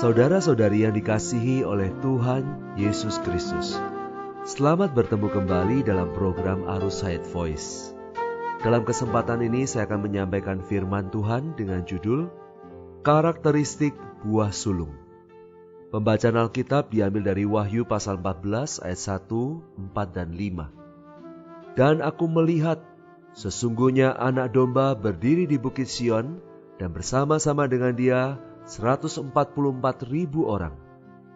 Saudara-saudari yang dikasihi oleh Tuhan Yesus Kristus, selamat bertemu kembali dalam program Arus Hayat Voice. Dalam kesempatan ini saya akan menyampaikan firman Tuhan dengan judul Karakteristik Buah Sulung. Pembacaan Alkitab diambil dari Wahyu pasal 14 ayat 1, 4, dan 5. Dan aku melihat, sesungguhnya anak domba berdiri di Bukit Sion, dan bersama-sama dengan dia 144.000 orang,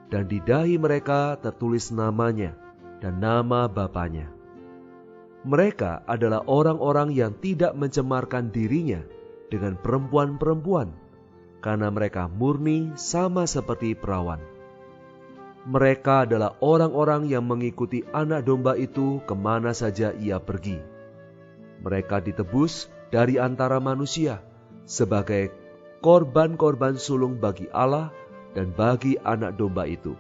dan di dahi mereka tertulis namanya dan nama Bapanya. Mereka adalah orang-orang yang tidak mencemarkan dirinya dengan perempuan-perempuan, karena mereka murni sama seperti perawan. Mereka adalah orang-orang yang mengikuti anak domba itu kemana saja ia pergi. Mereka ditebus dari antara manusia sebagai korban-korban sulung bagi Allah dan bagi anak domba itu.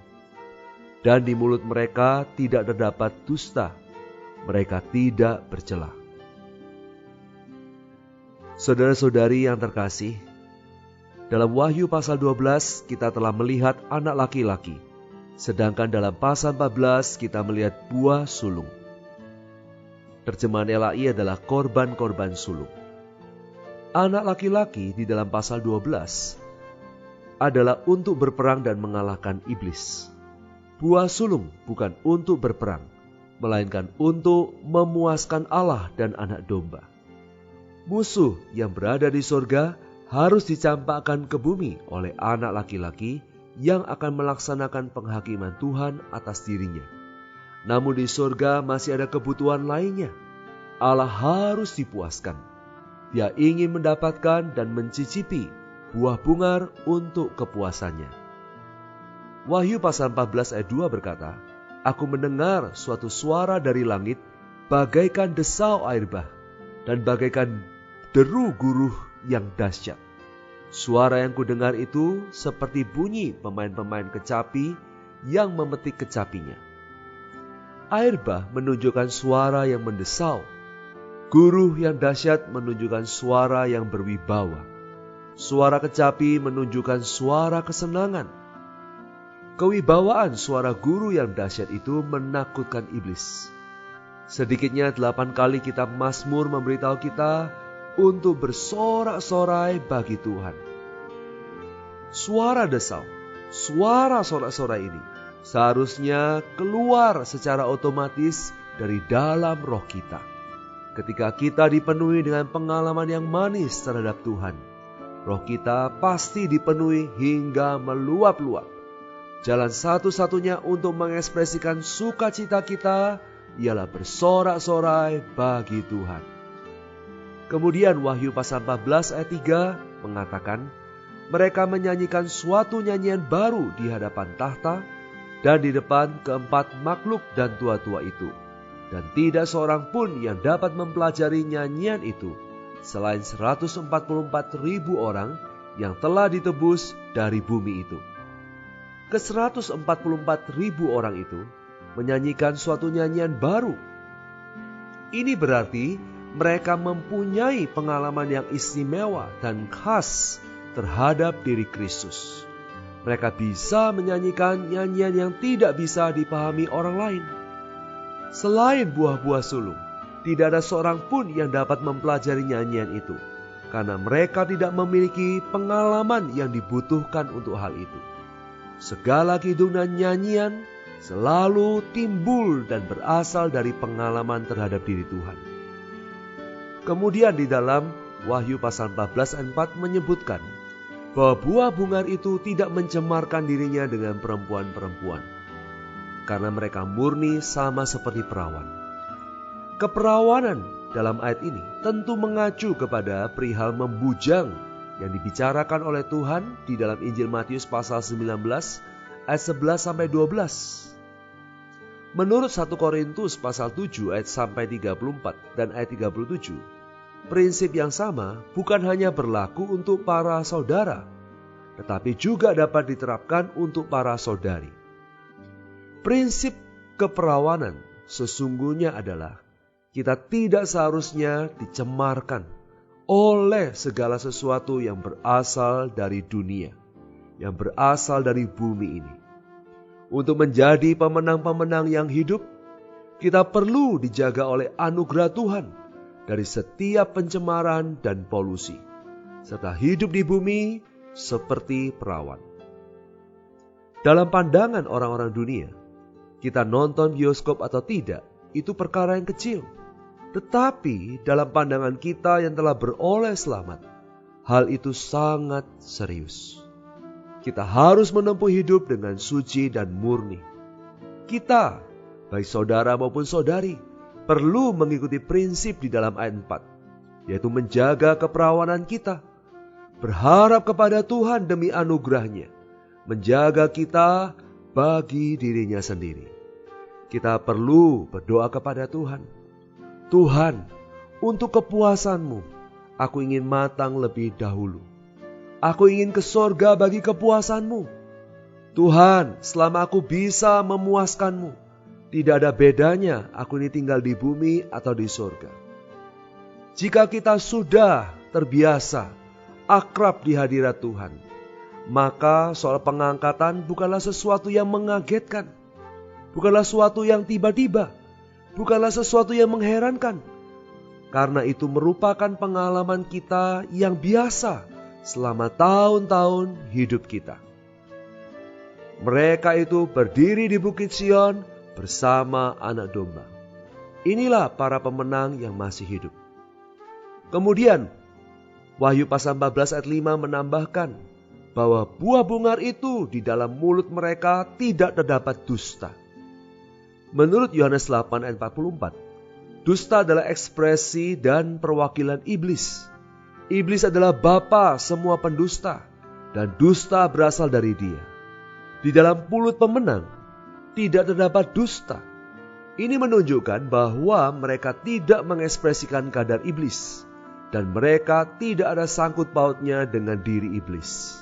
Dan di mulut mereka tidak terdapat dusta, mereka tidak bercela. Saudara-saudari yang terkasih, dalam Wahyu pasal 12 kita telah melihat anak laki-laki, sedangkan dalam pasal 14 kita melihat buah sulung. Terjemahan LAI adalah korban-korban sulung. Anak laki-laki di dalam pasal 12 adalah untuk berperang dan mengalahkan iblis. Buah sulung bukan untuk berperang, melainkan untuk memuaskan Allah dan anak domba. Musuh yang berada di surga harus dicampakkan ke bumi oleh anak laki-laki yang akan melaksanakan penghakiman Tuhan atas dirinya. Namun di surga masih ada kebutuhan lainnya. Allah harus dipuaskan. Dia ingin mendapatkan dan mencicipi buah bungar untuk kepuasannya. Wahyu pasal 14 ayat 2 berkata, Aku mendengar suatu suara dari langit bagaikan desau air bah dan bagaikan deru guruh yang dahsyat. Suara yang kudengar itu seperti bunyi pemain-pemain kecapi yang memetik kecapinya. Air bah menunjukkan suara yang mendesau. Guruh yang dahsyat menunjukkan suara yang berwibawa. Suara kecapi menunjukkan suara kesenangan. Kewibawaan suara guru yang dahsyat itu menakutkan iblis. Sedikitnya 8 kali kitab Mazmur memberitahu kita untuk bersorak-sorai bagi Tuhan. Suara desau, suara sorak-sorai ini seharusnya keluar secara otomatis dari dalam roh kita. Ketika kita dipenuhi dengan pengalaman yang manis terhadap Tuhan, roh kita pasti dipenuhi hingga meluap-luap. Jalan satu-satunya untuk mengekspresikan sukacita kita ialah bersorak-sorai bagi Tuhan. Kemudian Wahyu pasal 14 ayat 3 mengatakan, mereka menyanyikan suatu nyanyian baru di hadapan tahta dan di depan keempat makhluk dan tua-tua itu. Dan tidak seorang pun yang dapat mempelajari nyanyian itu, selain 144.000 orang yang telah ditebus dari bumi itu. Ke-144.000 orang itu menyanyikan suatu nyanyian baru. Ini berarti mereka mempunyai pengalaman yang istimewa dan khas terhadap diri Kristus. Mereka bisa menyanyikan nyanyian yang tidak bisa dipahami orang lain. Selain buah-buah sulung, tidak ada seorang pun yang dapat mempelajari nyanyian itu, karena mereka tidak memiliki pengalaman yang dibutuhkan untuk hal itu. Segala kidung dan nyanyian selalu timbul dan berasal dari pengalaman terhadap diri Tuhan. Kemudian di dalam Wahyu pasal 14 ayat 4 menyebutkan bahwa buah bungar itu tidak mencemarkan dirinya dengan perempuan-perempuan, karena mereka murni sama seperti perawan. Keperawanan dalam ayat ini tentu mengacu kepada perihal membujang yang dibicarakan oleh Tuhan di dalam Injil Matius pasal 19 ayat 11-12. Menurut 1 Korintus pasal 7 ayat sampai 34 dan ayat 37, prinsip yang sama bukan hanya berlaku untuk para saudara, tetapi juga dapat diterapkan untuk para saudari. Prinsip keperawanan sesungguhnya adalah kita tidak seharusnya dicemarkan oleh segala sesuatu yang berasal dari dunia, yang berasal dari bumi ini. Untuk menjadi pemenang-pemenang yang hidup, kita perlu dijaga oleh anugerah Tuhan dari setiap pencemaran dan polusi, serta hidup di bumi seperti perawan. Dalam pandangan orang-orang dunia, kita nonton bioskop atau tidak, itu perkara yang kecil. Tetapi dalam pandangan kita yang telah beroleh selamat, hal itu sangat serius. Kita harus menempuh hidup dengan suci dan murni. Kita, baik saudara maupun saudari, perlu mengikuti prinsip di dalam ayat 4, yaitu menjaga keperawanan kita, berharap kepada Tuhan demi anugerahnya, menjaga kita bagi dirinya sendiri. Kita perlu berdoa kepada Tuhan. Tuhan, untuk kepuasan-Mu, aku ingin matang lebih dahulu. Aku ingin ke sorga bagi kepuasan-Mu. Tuhan, selama aku bisa memuaskan-Mu, tidak ada bedanya aku ini tinggal di bumi atau di sorga. Jika kita sudah terbiasa akrab di hadirat Tuhan, maka soal pengangkatan bukanlah sesuatu yang mengagetkan, bukanlah sesuatu yang tiba-tiba, bukanlah sesuatu yang mengherankan, karena itu merupakan pengalaman kita yang biasa selama tahun-tahun hidup kita. Mereka itu berdiri di Bukit Sion bersama anak domba. Inilah para pemenang yang masih hidup. Kemudian Wahyu pasal 14 ayat 5 menambahkan bahwa buah bungar itu di dalam mulut mereka tidak terdapat dusta. Menurut Yohanes 8 ayat 44, dusta adalah ekspresi dan perwakilan iblis. Iblis adalah bapa semua pendusta, dan dusta berasal dari dia. Di dalam mulut pemenang tidak terdapat dusta. Ini menunjukkan bahwa mereka tidak mengekspresikan kadar iblis, dan mereka tidak ada sangkut pautnya dengan diri iblis.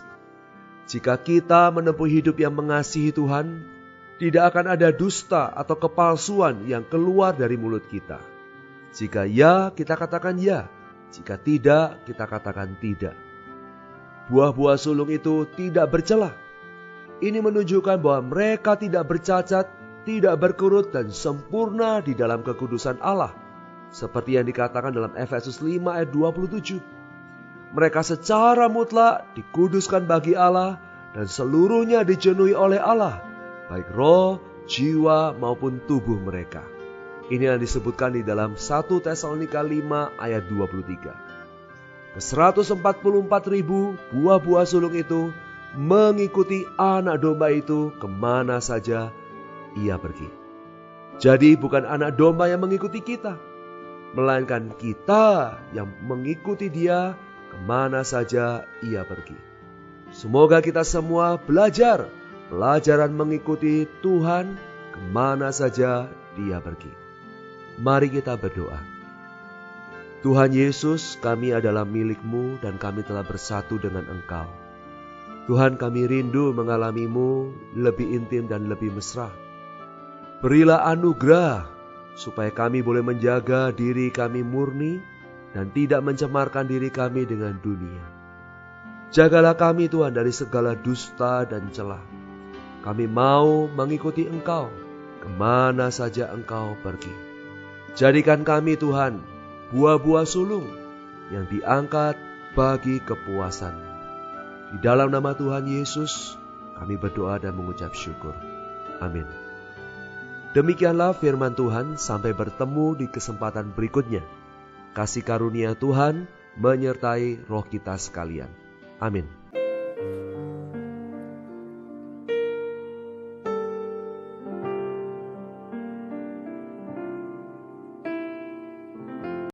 Jika kita menempuh hidup yang mengasihi Tuhan, tidak akan ada dusta atau kepalsuan yang keluar dari mulut kita. Jika ya, kita katakan ya. Jika tidak, kita katakan tidak. Buah-buah sulung itu tidak bercela. Ini menunjukkan bahwa mereka tidak bercacat, tidak berkerut dan sempurna di dalam kekudusan Allah. Seperti yang dikatakan dalam Efesus 5 ayat 27. Mereka secara mutlak dikuduskan bagi Allah dan seluruhnya dijenuhi oleh Allah, baik roh, jiwa maupun tubuh mereka. Ini yang disebutkan di dalam 1 Tesalonika 5 ayat 23. Ke-144.000 buah-buah sulung itu mengikuti anak domba itu kemana saja ia pergi. Jadi bukan anak domba yang mengikuti kita, melainkan kita yang mengikuti dia kemana saja ia pergi. Semoga kita semua belajar pelajaran mengikuti Tuhan kemana saja dia pergi. Mari kita berdoa. Tuhan Yesus, kami adalah milik-Mu dan kami telah bersatu dengan Engkau. Tuhan, kami rindu mengalami-Mu lebih intim dan lebih mesra. Berilah anugerah supaya kami boleh menjaga diri kami murni dan tidak mencemarkan diri kami dengan dunia. Jagalah kami Tuhan dari segala dusta dan celah. Kami mau mengikuti Engkau kemana saja Engkau pergi. Jadikan kami Tuhan buah-buah sulung yang diangkat bagi kepuasan. Di dalam nama Tuhan Yesus kami berdoa dan mengucap syukur. Amin. Demikianlah firman Tuhan, sampai bertemu di kesempatan berikutnya. Kasih karunia Tuhan menyertai roh kita sekalian. Amin.